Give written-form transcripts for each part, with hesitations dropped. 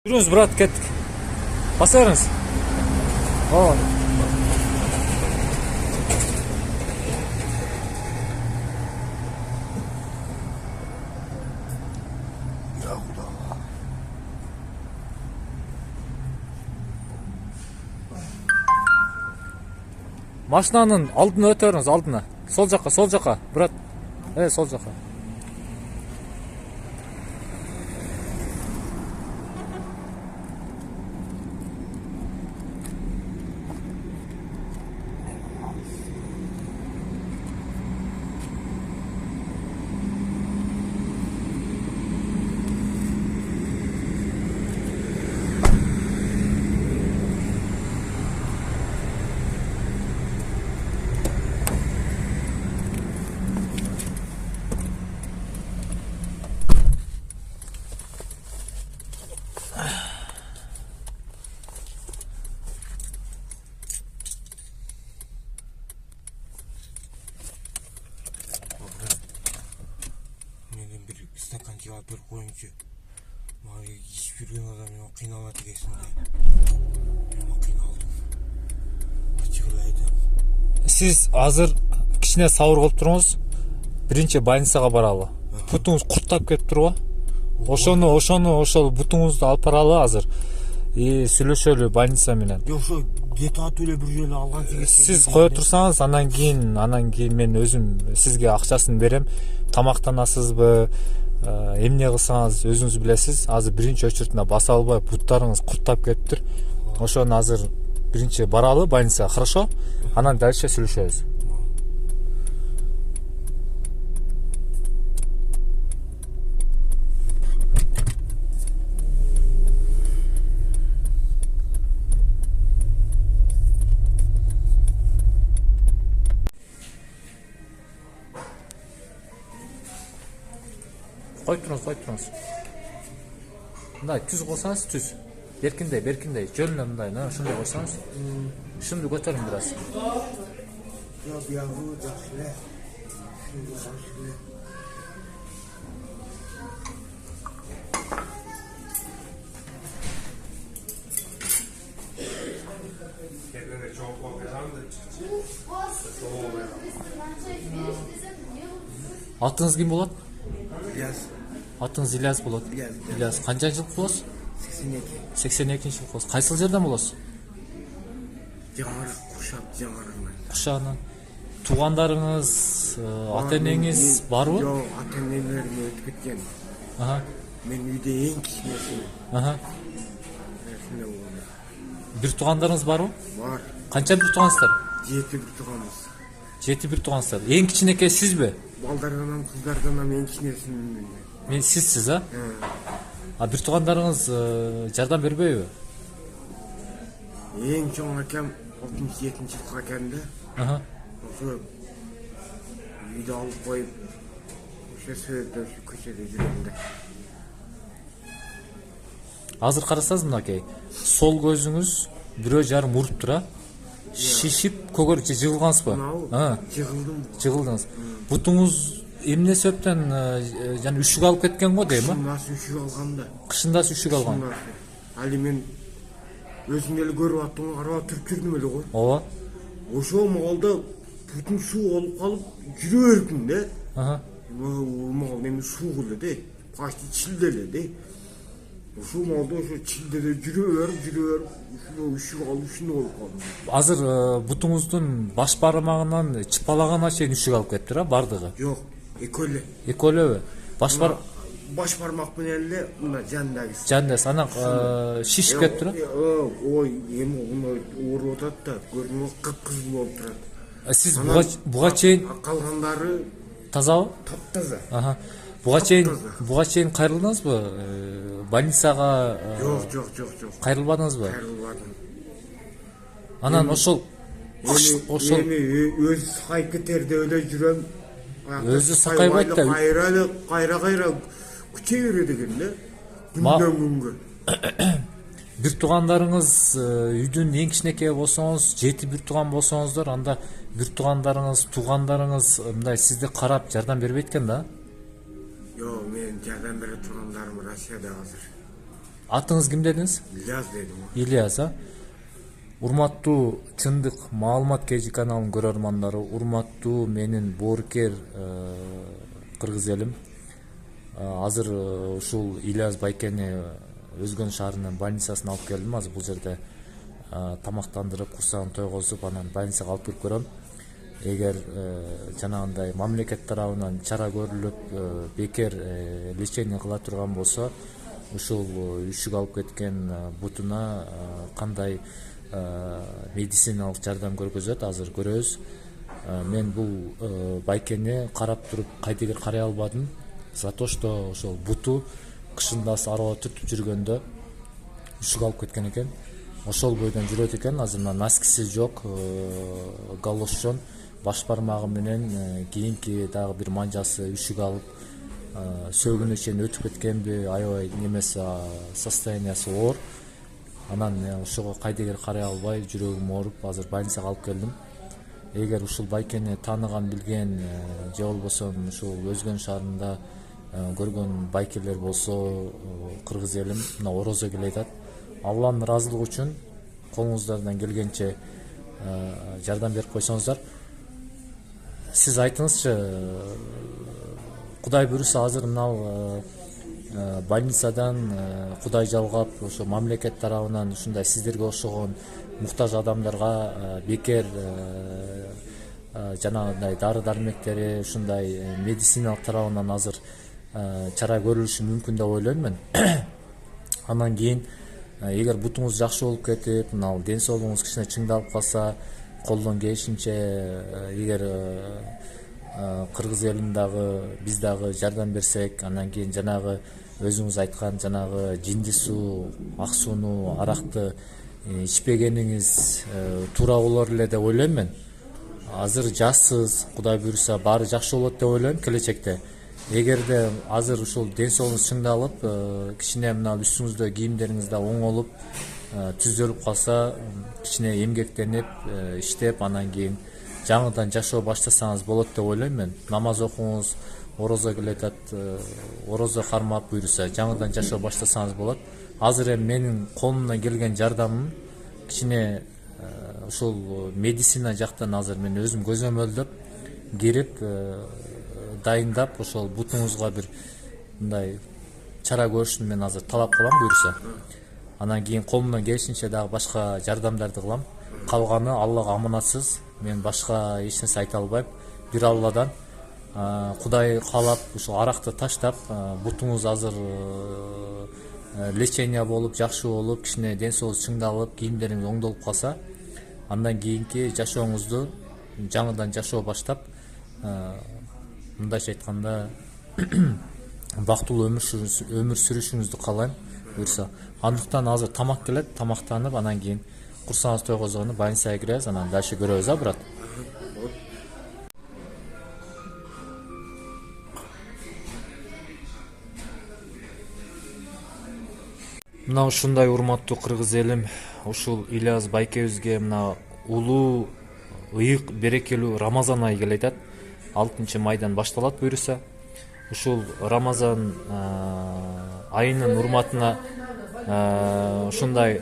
Yürüyünüz брат, kettik. Basarınız. Oo. Ya Xudo. Машинаның алдына өте беріңіз, алдына. Сол жаққа, брат. Сол жаққа. Менен bir стакан жаап берип коюңчу. Мага иш жүргөн адам кыйналат экенсиң да. Мен кыйналдым. Ачык эле айтам. Сіз азыр кичине сауыр болуп туруңуз. Биринчи больницага баралы. Бутуңуз курттап кетип турбу? Ошол бутуңузду алып баралы азыр. Сүйлөшөлү больница менен. Жок, ошо детат эле бир жолу алган сиңер. Сиз кое турсаңыз, анан кийин мен өзүм сизге акчасын берем. Тамактанасызбы, эмне кылсаңыз өзүңүз билесиз. Азыр биринчи очерединде баса албай буттарыңыз курттап кетиптир. Ошону азыр биринчи баралы больницага, хорошо? Анан дальше сүйлөшөбүз. Кой туруңуз. Мындай түз койсоңуз, түз. Беркиндей, жөнүнө мындай, ушундай койсоңуз. Ушунду көтөрүң бир аз. Жок, ягуу жакшы эле. Атыңыз ким болот? Ильяс. Атыңыз Ильяс болот. Ильяс, канча жыл болосуз? 82 жыл болосуз. Кайсыл жерден болосуз? Кушагынан. Туугандарыңыз, ата энеңиз барбы? Жок, ата энелерим өтүп кеткен. Мен үйдө эң кичинесимин. Бир туугандарыңыз барбы? Бар. Канча бир туугансыздар? 7 бир тууганбыз. 7 бир туугансыздар. Эң кичинекей сизби? Балдардан, кыздардан эң кичинесимин мен. Мен сизсиз, бир туугандарыңыз жардам бербейби? Эң чоң акам 67-жылкы акам да. Ошо үйдө алып коюп, ошо сөйдө көчөдө жүргөм да. Азыр карасаңыз мынакей, сол көзүңүз бирөө жарым уруптур, шишип көгөрүп жыгылгансызбы? Жыгылдыңыз. Бутуңуз эмне себептен жана үшүк алып кеткен го дейм, Кышындасы үшүк алган да. Кышындасы үшүк алган. Али мен өзүң эле көрүп аттың, карап туруп жүрдүм эле го. Ооба. Ошол маалда бутун суу болуп калып жүрө бердим да. Маал эми суу эле да, почти чилде эле да. Ошол маалда ошо чилдеде жүрө берип, ушул үшүк алып ушундай болуп калдым. Азыр бутуңуздун баш бармагынан чыпалагана чейин үшүк алып кетиптир, бардыгы? Жок, экөө эле. Экөө элеби? Баш бармак менен эле мына жандагысы. Жандасы анан шишип кетиптир. Ой, эми уну ооруп атат да, көрдүңбү, кыпкызыл болуп турат. Сиз буга чейин калгандары тазабы? Таптаза. Буга чейин кайрылдыңызбы? Больницага? Жок. Кайрылбадыңызбы? Кайрылбадым. Анан ошол эми өзү сакайып кетерде эле жүрөм. Өзү сакайбайт да. Кайра күчөй берет экен да. Күндөн күнгө. Бир туугандарыңыз үйдүн эң кичинекей болсоңуз, 7 бир тууган болсоңуздар, анда бир туугандарыңыз мындай сизди карап жардам бербейт экен да? Жок, мен жардам бере тургандарым Россияда азыр. Атыңыз ким дедиңиз? Ильяс дедим. Ильяс, урматтуу чындык маалымат KG каналынын көрөрмандары, урматтуу менин боорукер кыргыз элим. Азыр ушул Ильяс байкени Өзгөн шаарынын больницасына алып келдим. Азыр бул жерде тамактандырып, курсагын тойгозуп, анан больницага алып кирип көрөм. Эгер жанагындай мамлекет тарабынан чара көрүлүп, бекер лечение кыла турган болсо, ушул үшүк алып кеткен бутуна кандай медициналык жардам көргөзөт, азыр көрөбүз. Мен бул байкени карап туруп кайдыгер карай албадым. За то, что ошол буту кышында арба түртүп жүргөндө үшүк алып кеткен экен. Ошол бойдон жүрөт экен. Азыр мына носкиси жок, галошчон, баш бармагы менен кийинки дагы бир манжасы үшүк алып, сөөгүнө чейин өтүп кеткенби, аябай немеси состояниясы оор. Анан ошого кайдыгер карай албай, жүрөгүм ооруп, азыр больницага алып келдим. Эгер ушул байкени тааныган, билген же болбосо ушул Өзгөн шаарында көргөн байкерлер болсо, кыргыз элим мына орозо келе айтат. Алланын ыраазылыгы үчүн колуңуздардан келгенче жардам берип койсоңуздар. Сиз айтыңызчы, Кудай буйруса азыр мына больницадан Кудай жалгап, ошо мамлекет тарабынан ушундай сиздерге окшогон муктаж адамдарга бекер жанагындай дары дармектери, ушундай медициналык тарабынан азыр чара көрүлүшү мүмкүн деп ойлойм мен. Анан кийин эгер бутуңуз жакшы болуп кетип, мына ден соолугуңуз кичине чыңдалып калса, колдон келишинче эгер кыргыз элин дагы биз дагы жардам берсек, анан кийин жанагы өзүңүз айткан жанагы жинди суу, ак сууну, аракты ичпегениңиз туура болор эле деп ойлойм мен. Азыр жассыз, Кудай буйруса баары жакшы болот деп ойлойм келечекте. Эгерде азыр ушул ден соолугуңуз чыңдалып, кичине мына үстүңүздө кийимдериңиз да оңолуп, түзөлүп калса, кичине эмгектенип, иштеп, анан кийин жаңыдан жашоо баштасаңыз болот деп ойлойм мен. Намаз окуңуз, орозо келе атат, орозо кармап буйруса, жаңыдан жашоо баштасаңыз болот. Азыр эми менин колумдан келген жардамым кичине ушул медицина жактан азыр мен өзүм көзөмөлдөп кирип, дайындап, ошол бутуңузга бир мындай чара көрүшүн мен азыр талап кылам буйруса. Анан кийин колумдан келишинче дагы башка жардамдарды кылам. Калганы Аллага аманатсыз. Мен башка эч нерсе айта албайм. Бир Алладан. Кудай каалап, ушул аракты таштап, бутуңуз азыр лечение болуп, жакшы болуп, кичине ден соолугуңуз чыңдалып, кийимдериңиз оңдолуп калса, андан кийинки жашооңузду жаңыдан жашоо баштап, мындайча айтканда бактылуу өмүр сүрүшүңүздү каалайм буйруса. Андыктан азыр тамак келет, тамактанып, анан кийин курсагыбыз тойгозгону больницага киребиз, анан дальше көрөбүз, брат. Мына ушундай урматтуу кыргыз элим, ушул Ильяс байкебизге мына улуу, ыйык, берекелүү Рамазан айы келе атат. 6 майдан башталат буйруса. Ушул Рамазан айынын урматына ушундай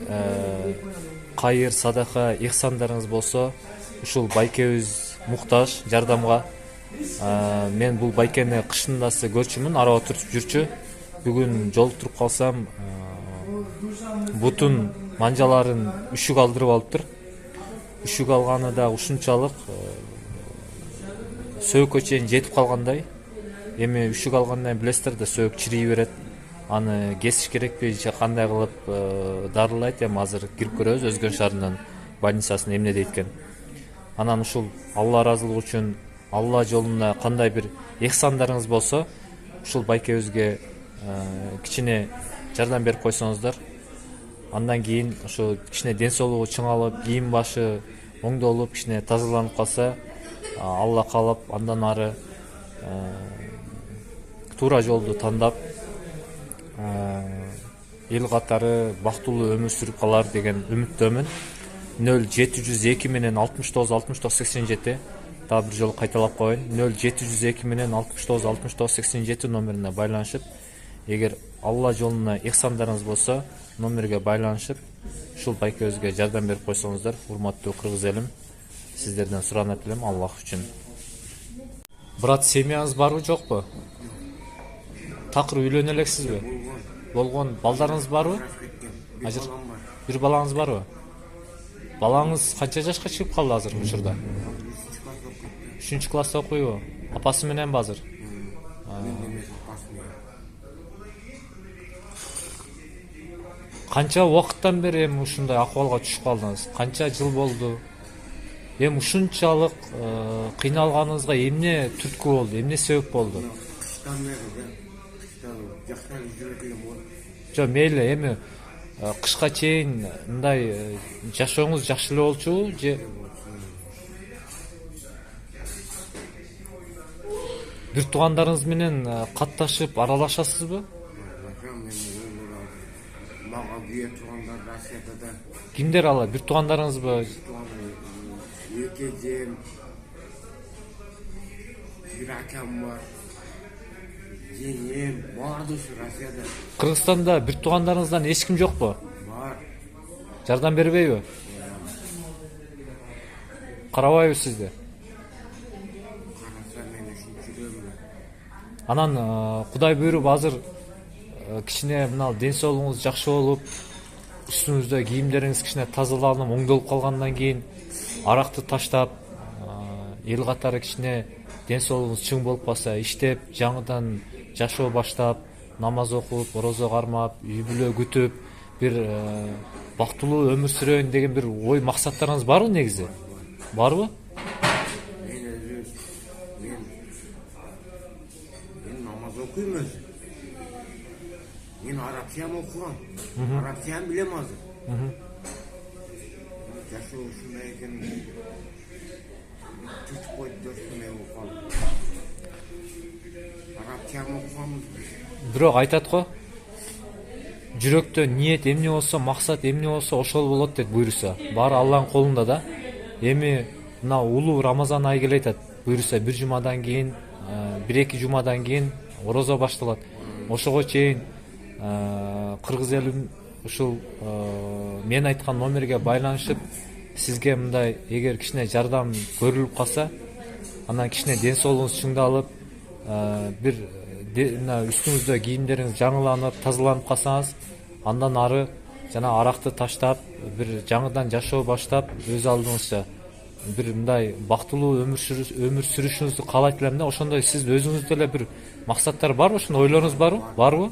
кайыр, садака, ихсандарыңыз болсо, ушул байкебиз муктаж жардамга. Мен бул байкени кышындасы көрчүмүн, араба түртүп жүрчү. Бүгүн жолуктуруп калсам, бутун манжаларын үшүк алдырып алыптыр. Үшүк алганы да ушунчалык сөөгкө чейин жетип калгандай. Эми үшүк алгандан билесиздер да, сөөк чирий берет. Аны кесиш керекпи же кандай кылып дарылайт, эми азыр кирип көрөбүз Өзгөн шаарынын больницасына эмне дейт экен. Анан ушул Алла ыраазылыгы үчүн, Алла жолуна кандай бир ихсандарыңыз болсо, ушул байкебизге кичине жардам берип койсоңуздар, андан кийин ошо кичине ден соолугу чыңалып, кийим башы оңдолуп, кичине тазаланып калса, Алла каалап андан ары туура жолду тандап, эл катары бактылуу өмүр сүрүп калар деген үмүттөмүн. 0702 менен 69 69 87 дагы бир жолу кайталап коеюн. 0702 менен 69 69 87 номерине байланышып эгер Алла жолуна ыксамдарыңыз болсо номерге байланышып ушул байкебизге жардам берип койсоңуздар. Урматтуу кыргыз элим, сиздерден суранат элем Аллах үчүн. Брат, семьяңыз барбы, жокпу? Такыр үйлөнө элексизби? Болгон. Балдарыңыз барбы? Ажыр. Бир балаңыз барбы? Балаңыз канча жашка чыгып калды азыр учурда? 3 класста окуйбу? Апасы мененби азыр? Канча убакыттан бери эми ушундай акыбалга түшүп калдыңыз? Канча жыл болду? Эми ушунчалык кыйналганыңызга эмне түрткү болду? Эмне себеп болду? Кыштан бери жактан жүрөт элем го. Жок, мейли, эми кышка чейин мындай жашооңуз жакшы эле болчубу же бир туугандарыңыз менен катташып аралашасызбы? Мага бие туугандар Россияда Кимдер алар? Бир туугандарыңызбы? эки эжем, бир акам бар, жеңем, баарды ушу Россияда. Кыргызстанда бир туугандарыңыздан эч ким жокпу? Бар. Жардам бербейби? Карабайбы сизди? Караса мен ушинчи жүрөм. Анан Кудай буйруп азыр кичине мына ден соолугуңуз жакшы болуп, үстүңүздө кийимдериңиз кичине тазаланып, оңдолуп калгандан кийин аракты таштап, эл катары кичине ден соолугуңуз чың болуп калса, иштеп, жаңыдан жашоо баштап, намаз окуп, орозо кармап, үй бүлө күтүп, бир бактылуу өмүр сүрөйүн деген бир ой максаттарыңыз барбы негизи? Барбы? Мен намаз окуйм өзү. Мен арабчам окугам. Арабчам билем азыр. Жашоо ушундай экен. Түшүп койду достуме окугам. Арабчам окугам. Бирок айтат го, жүрөктө ниет эмне болсо, максат эмне болсо, ошол болот дейт буйруса. Баары Алланын колунда да. Эми мына улуу Рамазан айы келе атат. Буйруса бир жумадан кийин, бир-эки жумадан кийин орозо башталат. Ошого чейин кыргыз элим ушул мен айткан номерге байланышып, сизге мындай эгер кичине жардам көрүлүп калса, анан кичине ден соолугуңуз чыңдалып, бир үстүңүздө кийимдериңиз жаңыланып, тазаланып калсаңыз, андан ары жана аракты таштап, бир жаңыдан жашоо баштап, өз алдыңызча бир мындай бактылуу өмүр сүрүшүңүздү каалайт элем да. Ошондой сиз өзүңүздө эле бир максаттар барбы? Ошондой ойлоруңуз барбы? Барбы?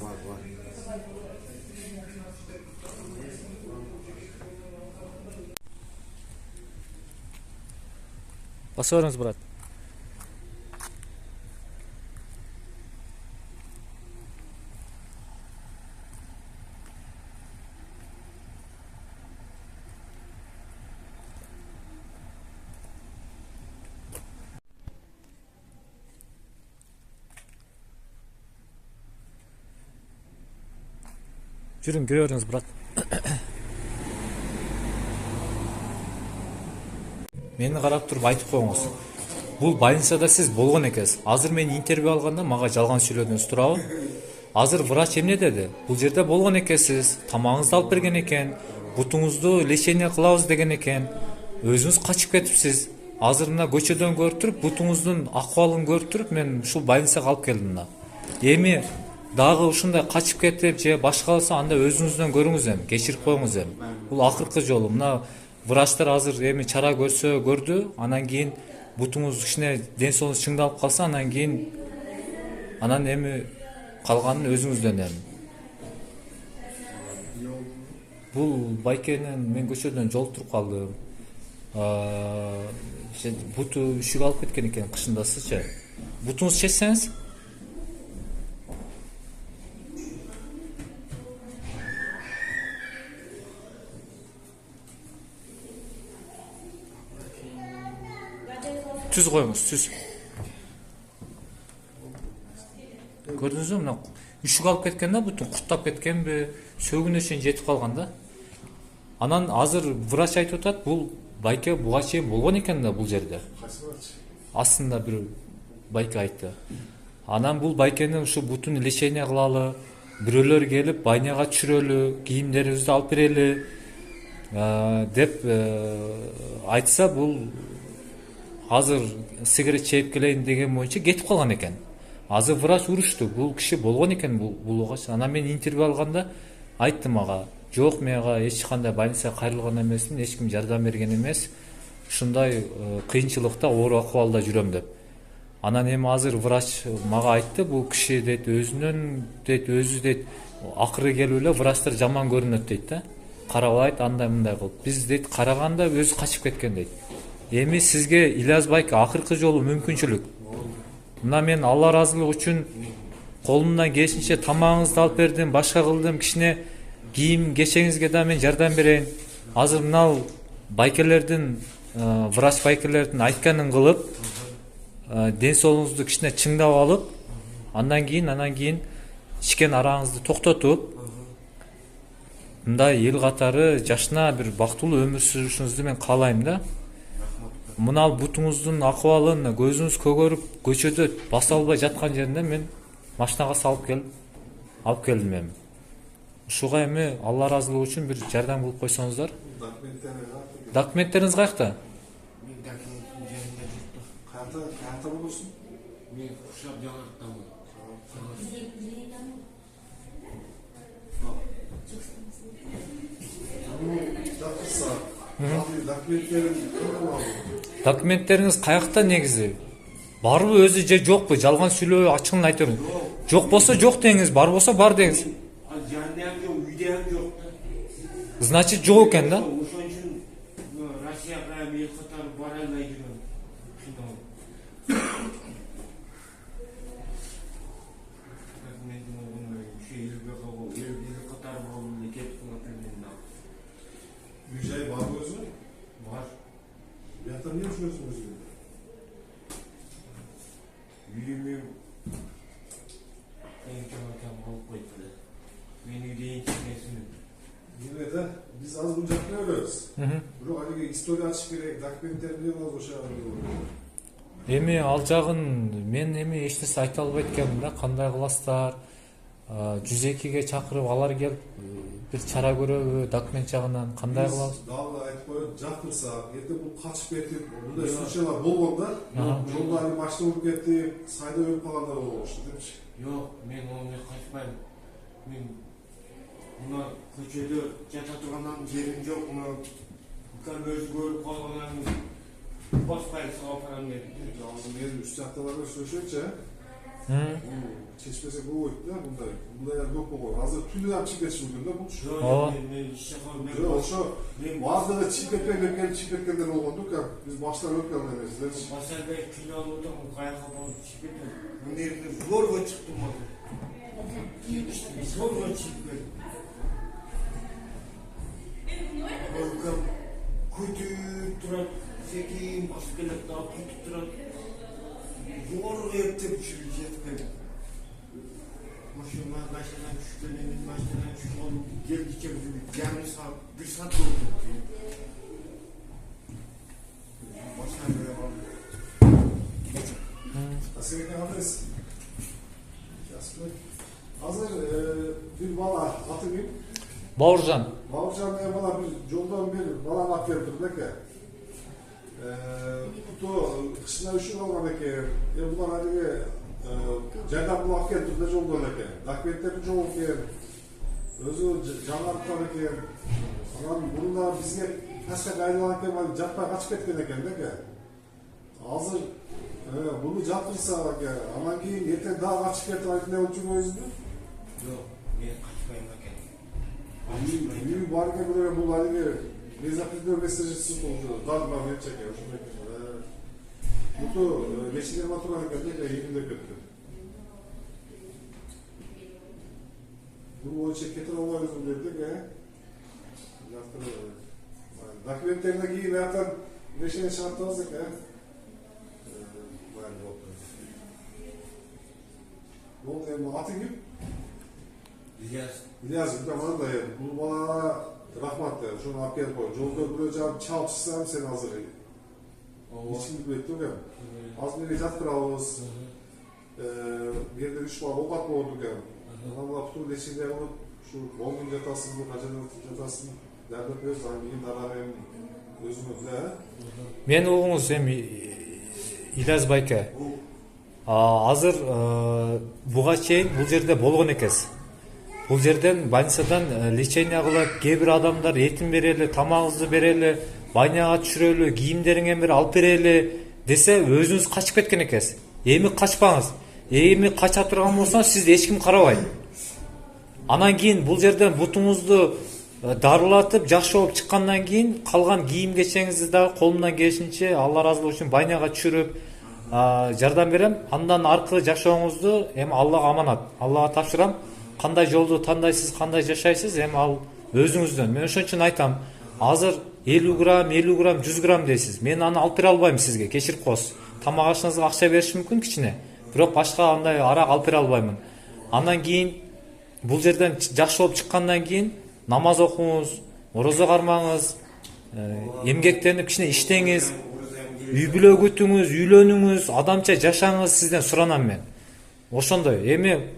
Баса бериңиз, брат. Жүрүң, көрө бериңиз, брат. Мени карап туруп айтып коюңуз. Бул больницада сиз болгон экенсиз. Азыр мен интервью алганда мага жалган сүйлөдүңүз, туурабы? Азыр врач эмне деди? Бул жерде болгон экенсиз, тамагыңызды алып берген экен, бутуңузду лечение кылабыз деген экен. Өзүңүз качып кетипсиз. Азыр мына көчөдөн көрүп туруп, бутуңуздун акыбалын көрүп туруп, мен ушул больницага алып келдим мына. Эми дагы ушундай качып кетип же башкаласа, анда өзүңүздөн көрүңүз эми, кечирип коюңуз эми. Бул акыркы жолу. Мына врачтар азыр эми чара көрсө көрдү, анан кийин бутуңуз кичине ден соолугуңуз чыңдалып калса, анан кийин эми калганын өзүңүздөн эми. Бул байкенен мен көчөдөн жолтуруп калдым. Буту үшүк алып кеткен экен кышындасычы. Бутуңуз чечсеңиз. Түз коюңуз, түз. Көрдүңүзбү, мына үшүк алып кеткен да, бутун куттап кеткенби, сөгүнө чейин жетип калган да. Анан азыр врач айтып атат, бул байке буга чейин болгон экен да бул жерде. Астында бир байке айтты. Анан бул байкенин ушу бутун лечение кылалы, бирөөлөр келип байняга түшүрөлү, кийимдерибизди алып берели деп айтса, бул азыр сигарет чегип келейин деген боюнча кетип калган экен. Азыр врач урушту, бул киши болгон экен бул огач. Анан мен интервью алганда айттым ага, жок, мен ага эч кандай больницага кайрылган эмесмин, эч ким жардам берген эмес, ушундай кыйынчылыкта, оор акыбалда жүрөм деп. Анан эми азыр врач мага айтты, бул киши дейт өзүнөн дейт, өзү дейт акыры келип эле врачтар жаман көрүнөт дейт да. Карабайт, андай мындай кылып. Биз дейт караганда өзү качып кеткен дейт. Эми сизге Ильяс байке акыркы жолу мүмкүнчүлүк. Мына мен Алла ыраазылыгы үчүн колумдан келишинче тамагыңызды алып бердим, башка кылдым, кичине кийим кечеңизге да мен жардам берейин. Азыр мынау байкелердин, врач байкелердин айтканын кылып, ден соолугуңузду кичине чыңдап алып, андан кийин ичкен араңызды токтотуп, мындай эл катары жашына бир бактылуу өмүр сүрүшүңүздү мен каалайм да. Мына бутуңуздун акыбалын, көзүңүз көгөрүп, көчөдө баса албай жаткан жеринде мен машинага салып келдим эми. Ушуга эми Алла ыраазылыгы үчүн бир жардам кылып койсоңуздар. Документтериңиз каякта? Мен документтин жеринде журтта. Каякта болосуң? Мен Куршап Жаңартамын. Документтериңиз каякта негизи? Барбы өзү же жокпу? Жалган сүйлөбөй ачыгын айтып бериңиз. Жок болсо жок деңиз, бар болсо бар деңиз. Жанында ham жок, үйдө ham жок да. Значит, жок экен да? Ошон үчүн Россияга эл катары бара албай жүрөм. Үй-жай бар өзү? Бар. Бuyakta ne yaşıyorsun özü? Үйүмө чоңойтам алып койду. Мен үйдө эч нерсемин. Yine de biz az bucak ne ölüyoruz? Bro hani istoriya açık gerek, dokumentler biliyorlar o şey alıyor. Эми ал жагын мен эми эч нерсе айта албайт экенмин да, кандай кыласыздар? 102ге чакырып алар келип бир чара көрөбү, документ жагынан кандай кылабыз? Dağla ayıp koyup jaktırsa, yerde bu kaçıp ketip, bunday случайлар болгондо, жолда али машина уруп кетип, сайда өлүп калгандар болмушту депчи. Жок, мен ону качпайм. Мен мына көчөдө жата турган жерим жок, мына укам өзү көрүп калгандан баспай салып барам деп. Yalnız benim üst haftalarda söyleyecekçe, çeşmesi bu oydu da bunda yer yok mu? Hazır tüylüden çiğ geçim günde bu şu. Men Şu bazıları çiğ etmekle çiğ etkenler olgonduk ya, biz baştan öpkenlemezler. Basarda kilo aldım, kayaka balıp çıkıp önlerinde zorla çıktım bak. Zorla çıktım. Bakın kötü duran, sekin başkalık daha kötü duran. Zorla yaptım şu jetken. Maşına başladan şüphelenin, başladan şüphe olup geldikçe yarım saat, bir saat oldu. Senin adres. Hazır bir bala atı bin. Бауыржан, Bavurcan diye bana bir yoldan bir bala at verdim ne ki? Kutu kışına üşür olmadı ki. Bunlar hadi Ceydan bulak geldi de yoldan ne ki? Dakvetleri yol ki. Özü canlarlıkları ki. Adam bunu da bizge kaçta kaydılarken jatpay kaçıp ketken eken ne ki? Hazır bunu jattırsa ki, aman ki yeter daha kaçıp ketip ayıp ne uçun özünü? Yok, ben kaçmayayım bak. Büyük barke böyle bu hali bir mezaklıklar mesajısı oldu. Darma bir çekiyor. Mutlu geçilir matura hareketleri de yerinde kötü. Bu çeketin olay özüm dedi ki dokumentlerindeki zaten beşine şartlarızdık ya. Bu ne atı gibi? İlyas bir zaman da bu bana rahmat der. Şunu hak yer koy. Yolda buraya çalıp çıksam seni hazırlayayım. İçin bir bekliyor ya. Az bir ricat kralımız. Bir de 3 var okat mı olduk ya. Анан лаптуу лечение кылып ушу 10 күн жатасызбы, качан жатасыз, жардап берип, анан кийин дагы эми өзүңө деле. Мен угуңуз эми Илияс байке. Азыр буга чейин бул жерде болгон экенсиз. Бул жерден больницадан лечение кылып, кээ бир адамдар этин берели, тамагыңызды берели, баняга түшүрөлү, кийимдериңе бир алып берели десе, өзүңүз качып кеткен экенсиз. Эми качпаңыз. Эми кача турган болсоңуз сизди эч ким карабайт. Анан кийин бул жерден бутуңузду дарылатып, жакшы болуп чыккандан кийин калган кийим кечеңизди дагы колумдан келишинче Алла ыраазы болуш үчүн баняга түшүрүп жардам берем. Андан аркы жашооңузду эми Аллага аманат. Аллага тапшырам. Кандай жолду тандайсыз, кандай жашайсыз, эми ал өзүңүздөн. Мен ошон үчүн айтам, азыр 50 грамм, 100 грамм дейсиз. Мен аны алып бере албайм сизге, кечирип коесуз. Тамак ашыңызга акча бериш мүмкүн кичине. Бирок башка андай арак алып бере албаймын. Андан кийин бул жерден жакшы болуп чыккандан кийин намаз окуңуз, орозо кармаңыз, эмгектенип кичине иштеңиз, үй бүлө күтүңүз, үйлөнүңүз, адамча жашаңыз, сизден суранам мен. Ошондой. Эми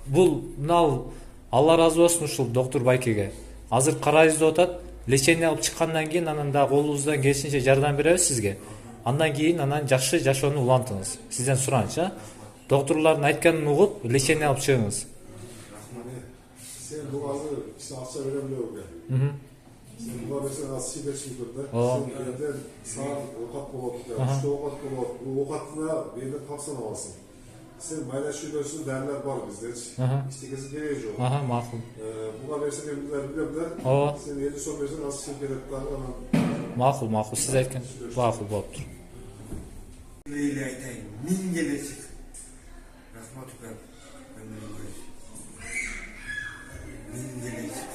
бул мынал Алла ыраазы болсун ушул доктор байкеге. Азыр карайбыз деп атат. Лечение алып чыккандан кийин анан да колубуздан келишинче жардам беребиз сизге. Андан кийин анан жакшы жашоону улантыңыз. Сизден суранчы. Докторлордун айтканын угуп, лечение алып чыгыңыз. Сен бул азыр кичине акча берем беле. Сен буга берсең аз сый бериш мүмкүн да. Сен жерден саат оокат болот, үчтө оокат болот. Бул оокатына берден тапсан аласың. Сен байлаш үйлөсүн дәрілер бар биздечи. Иштегенсиң кереги жок. Макул. Буга берсең билем. Сен 50 сом берсең аз сый берет дагы. Макул, сиз айткан макул болуптур. Лейли айтайын, мин келесик. Рахмат ука. Мин келесик.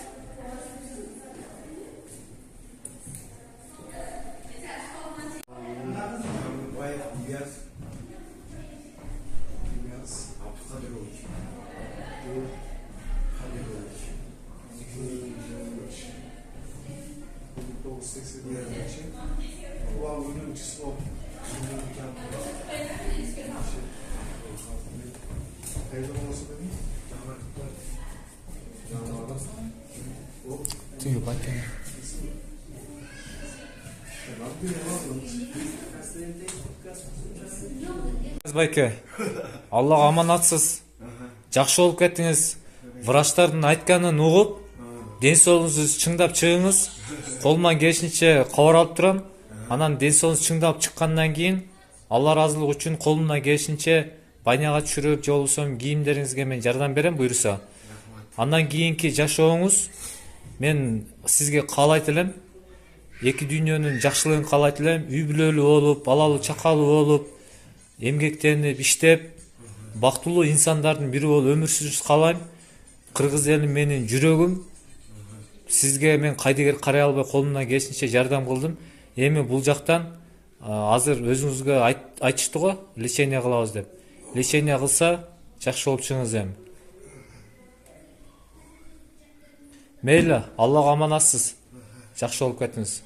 Байке, Аллага аманатсыз. Жакшы болуп кеттиңиз. Врачтардын айтканын угуп, ден соолугуңузду чыңдап чыгыңыз. Колуман келишинче кабар алып турам. Анан ден соолугуңуз чыңдап чыккандан кийин Алла ыраазылык үчүн колумдан келишинче баняга түшүрүп, же болбосо кийимдериңизге мен жардам берем буюрса. Андан кийинки жашооңуз мен сизге каалайт элем. Эки дүйнөнүн жакшылыгын каалайт элем. Үй бүлөлүү болуп, балалуу чакалуу болуп, эмгектенип, иштеп, бактылуу инсандардын бири болуп өмүр сүрүшүңүздү каалайм. Кыргыз элим менин жүрөгүм. Сизге мен кайдыгер карай албай колумдан келишинче жардам кылдым. Эми бул жактан азыр өзүңүзгө айтышты го, лечение кылабыз деп. Лечение кылса жакшы болуп чыгыңыз эми. Мейли, Аллага аманатсыз. Жакшы болуп кеттиңиз.